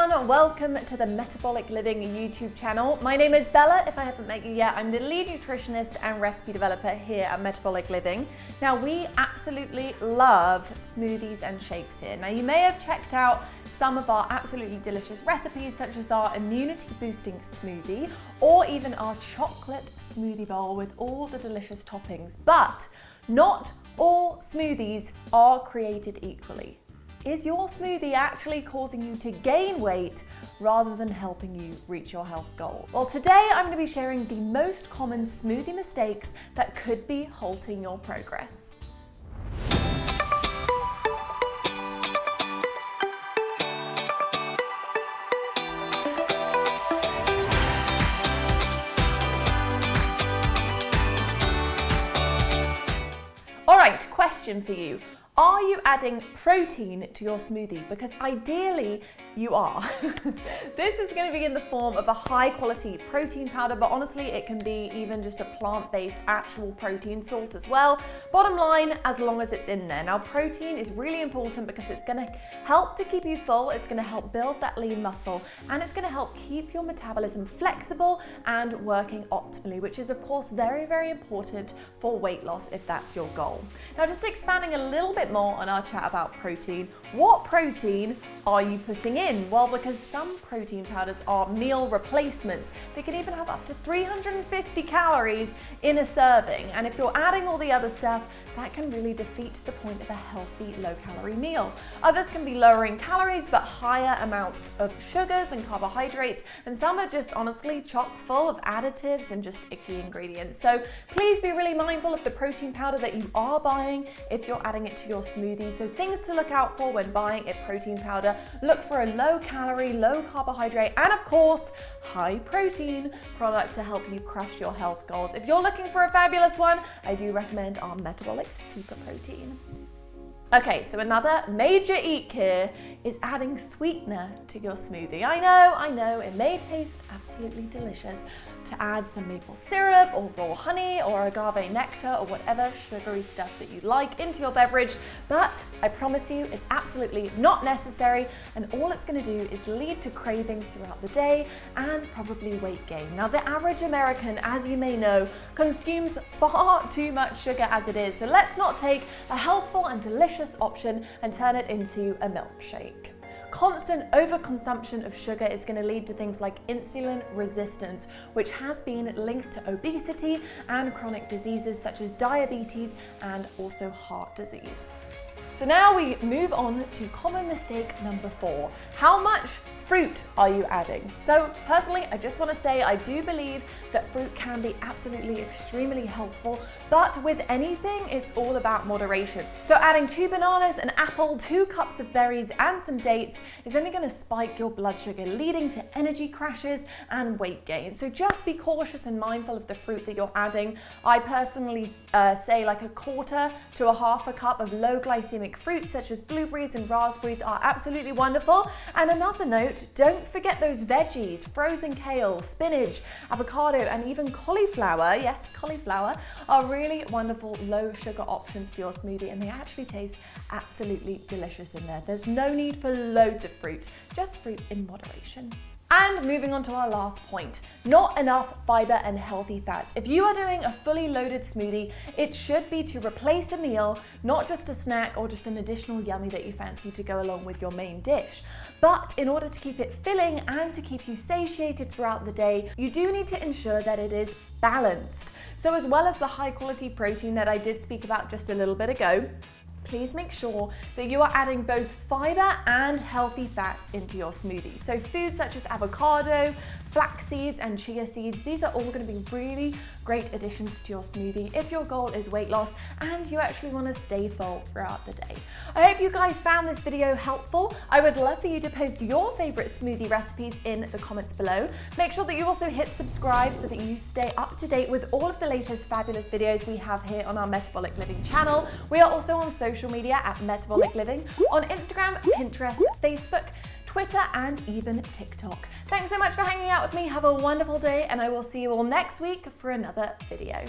everyone, welcome to the Metabolic Living YouTube channel. My name is Bella, if I haven't met you yet. I'm the lead nutritionist and recipe developer here at Metabolic Living. Now we absolutely love smoothies and shakes here. Now you may have checked out some of our absolutely delicious recipes such as our immunity boosting smoothie or even our chocolate smoothie bowl with all the delicious toppings, but not all smoothies are created equally. Is your smoothie actually causing you to gain weight rather than helping you reach your health goal? Well, today I'm going to be sharing the most common smoothie mistakes that could be halting your progress. All right, question for you. Are you adding protein to your smoothie? Because ideally you are. This is going to be in the form of a high quality protein powder, but honestly it can be even just a plant-based actual protein source as well. Bottom line, as long as it's in there. Now protein is really important because it's going to help to keep you full, it's going to help build that lean muscle, and it's going to help keep your metabolism flexible and working optimally, which is of course very, very important for weight loss if that's your goal. Now just expanding a little bit more on our chat about protein. What protein are you putting in? Well, because some protein powders are meal replacements. They can even have up to 350 calories in a serving. And if you're adding all the other stuff, that can really defeat the point of a healthy low-calorie meal. Others can be lowering calories but higher amounts of sugars and carbohydrates, and some are just honestly chock full of additives and just icky ingredients. So please be really mindful of the protein powder that you are buying if you're adding it to your smoothie. So things to look out for when buying a protein powder: look for a low-calorie, low-carbohydrate, and of course high-protein product to help you crush your health goals. If you're looking for a fabulous one, I do recommend our Metabolic Super Protein. Okay, so another major eek here is adding sweetener to your smoothie. I know, it may taste absolutely delicious to add some maple syrup or raw honey or agave nectar or whatever sugary stuff that you like into your beverage, but I promise you it's absolutely not necessary, and all it's going to do is lead to cravings throughout the day and probably weight gain. Now the average American, as you may know, consumes far too much sugar as it is, so let's not take a healthful and delicious option and turn it into a milkshake. Constant overconsumption of sugar is going to lead to things like insulin resistance, which has been linked to obesity and chronic diseases such as diabetes and also heart disease. So now we move on to common mistake number 4. How much fruit are you adding? So personally, I just want to say I do believe that fruit can be absolutely extremely helpful, but with anything, it's all about moderation. So adding 2 bananas, an apple, 2 cups of berries, and some dates is only going to spike your blood sugar, leading to energy crashes and weight gain. So just be cautious and mindful of the fruit that you're adding. I personally say like 1/4 to 1/2 cup of low glycemic fruits such as blueberries and raspberries are absolutely wonderful. And another note, don't forget those veggies: frozen kale, spinach, avocado, and even cauliflower. Yes, cauliflower are really wonderful low sugar options for your smoothie, and they actually taste absolutely delicious in there. There's no need for loads of fruit, just fruit in moderation. And moving on to our last point, not enough fiber and healthy fats. If you are doing a fully loaded smoothie, it should be to replace a meal, not just a snack or just an additional yummy that you fancy to go along with your main dish. But in order to keep it filling and to keep you satiated throughout the day, you do need to ensure that it is balanced. So as well as the high quality protein that I did speak about just a little bit ago, please make sure that you are adding both fiber and healthy fats into your smoothie. So foods such as avocado, flax seeds, and chia seeds, these are all going to be really great additions to your smoothie if your goal is weight loss and you actually want to stay full throughout the day. I hope you guys found this video helpful. I would love for you to post your favorite smoothie recipes in the comments below. Make sure that you also hit subscribe so that you stay up to date with all of the latest fabulous videos we have here on our Metabolic Living channel. We are also on social media at Metabolic Living on Instagram, Pinterest, Facebook, Twitter, and even TikTok. Thanks so much for hanging out with me. Have a wonderful day, and I will see you all next week for another video.